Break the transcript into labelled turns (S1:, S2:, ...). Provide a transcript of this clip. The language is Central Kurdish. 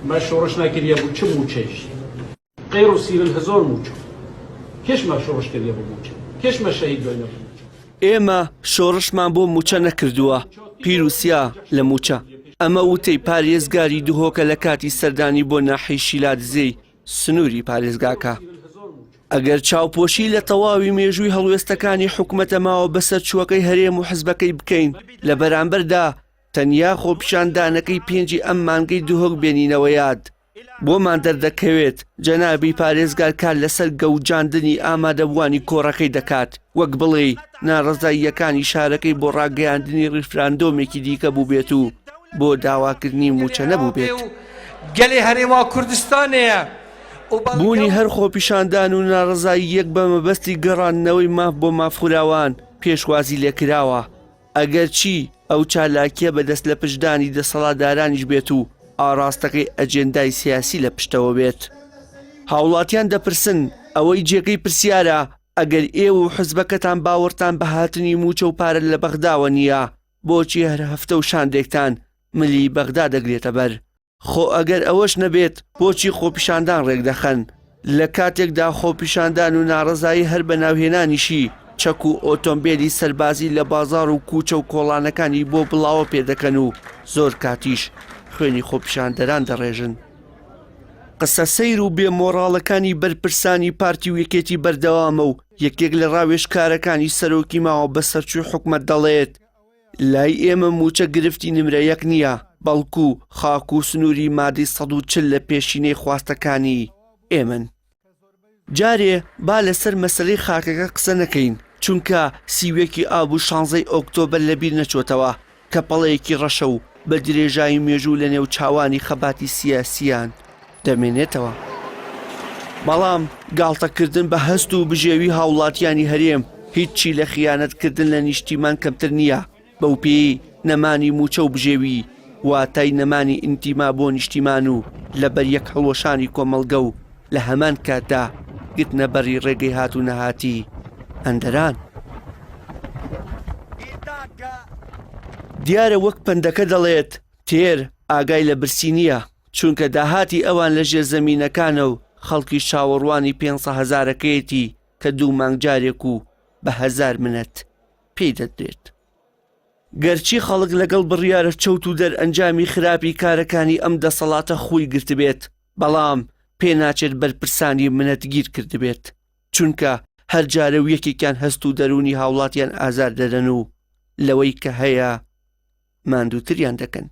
S1: ما شورش ناكريا بو چه موچش غير سير الهزار موچو كيش ما شورش كريا بو موچ كيش ما شهيد بينه
S2: ئێمە شۆڕشمان بۆ موچە نەکردووە پیرروسیا لە موچە ئەمە وتەی پارێزگاری دوهۆکە لە کاتی سەردانی بۆ ناحی شیلادزەی سنووری پارێزگاکە ئەگەر چاوپۆشی لە تەواوی مێژووی هەڵوێستەکانی حکومەتە ماوە بەسەر چووەکەی هەرێم و حزبەکەی بکەین لە بەرامبەردا تەنیا خۆپیشاندانەکەی پێنجی ئەم مانگەی دوهۆک بێنینەوە یاد بۆمان دەردەکەوێت جەنابی پارێزگار کار لەسەر گەوجاندنی ئامادەبوانی کۆڕەکەی دەکات وەک بڵێ ناڕەزاییەکانی شارەکەی بۆ ڕاگەیاندنی ڕیفراندۆمێکی دیکە بوو بێت و بۆ داواکردنی موچە نەبوو بێت
S3: گەلێ هەرێما کوردستانەیە
S2: بوونی هەر خۆپیشاندان و ناڕەزایی یەک بە مەبەستی گەڕاندنەوەی ماف بۆ مافوراوان پێشوازی لێکراوە ئەگەر چی ئەو چالاکیە بەدەست لە پشدانی دەسەڵاتدارانیش بێت و ئاراستەکەی ئەجێندای سیاسی لە پشتەوە بێت هاوڵاتیان دەپرسن ئەوەی جێگەی پرسیارە ئەگەر ئێوە و حزبەکەتان باوەڕتان بە هاتنی موچە و پارە لە بەغداوە نییە بۆچی هەر هەفتە و شاندێکتان ملی بەغدا دەگرێتە بەر خۆ ئەگەر ئەوەش نەبێت بۆچی خۆپیشاندان ڕێک دەخەن لە کاتێکدا خۆپیشاندان و ناڕەزایی هەر بە ناوهێنانیشی چەک و ئۆتۆمبیلی سەربازی لە بازاڕ و کوچە و کۆڵانەکانی بۆ بڵاوە پێدەکەن و زۆر کاتیش خوێنی خۆپیشاندەران دەڕێژن قسە سەیر و بێمۆڕاڵەکانی بەرپرسانی پارتی و یەکێتی بەردەوامە و یەکێک لە ڕاوێژکارەکانی سەرۆکی ماوە بەسەرچووی حکومەت دەڵێت لای ئێمە موچە گرفتی نمرە یەک نییە بەڵکو خاک و سنووری مادەی 140 لە پێشینەی خواستەکانی ئێمن جارێ با لەسەر مەسەلەی خاکەکە قسە نەکەین چونکە سیوێکی ئاب و 16 ئۆکتۆبەر لەبیر نەچۆتەوە کە پەڵەیەکی ڕەشە و بە درێژایی مێژوو لە نێو چاوانی خەباتی سیاسیان دەمێنێتەوە بەڵام گاڵتەکردن بە هەست و بژێوی هاوڵاتیانی هەرێم هیچی لە خیانەتکردن لە نیشتیمان کەمتر نییە بەو پێی نەمانی موچە و بژێوی واتای نەمانی ئینتیما بۆ نیشتیمان و لەبەر یەک هەڵۆشانی کۆمەڵگە و لە هەمان کاتدا گرتنە بەڕی ڕێگەی هات و نەهاتی ئەندەران دیارە وەک پندەکە دەڵێت تێر ئاگای لە برسی نییە چونکە داهاتی ئەوان لە ژێرزەمینەکانە و خەڵکی شاوەڕوانی 500,000ەکەیەتی کە دوو مانگ جارێک و بە 1000 منەت پێی دەدرێت گەرچی خەڵک لەگەڵ بڕیارە چەوت و دەرئەنجامی خراپی کارەکانی ئەم دەسەڵاتە خۆی گرتبێت بەڵام پێناچێت بەرپرسانی منەتگیر کردبێت چونکە هەر جارە و یەکێکیان هەست و دەرونی هاوڵاتیان ئازار دەدەن و لەوەی کە هەیە ماندووتریان دەکەن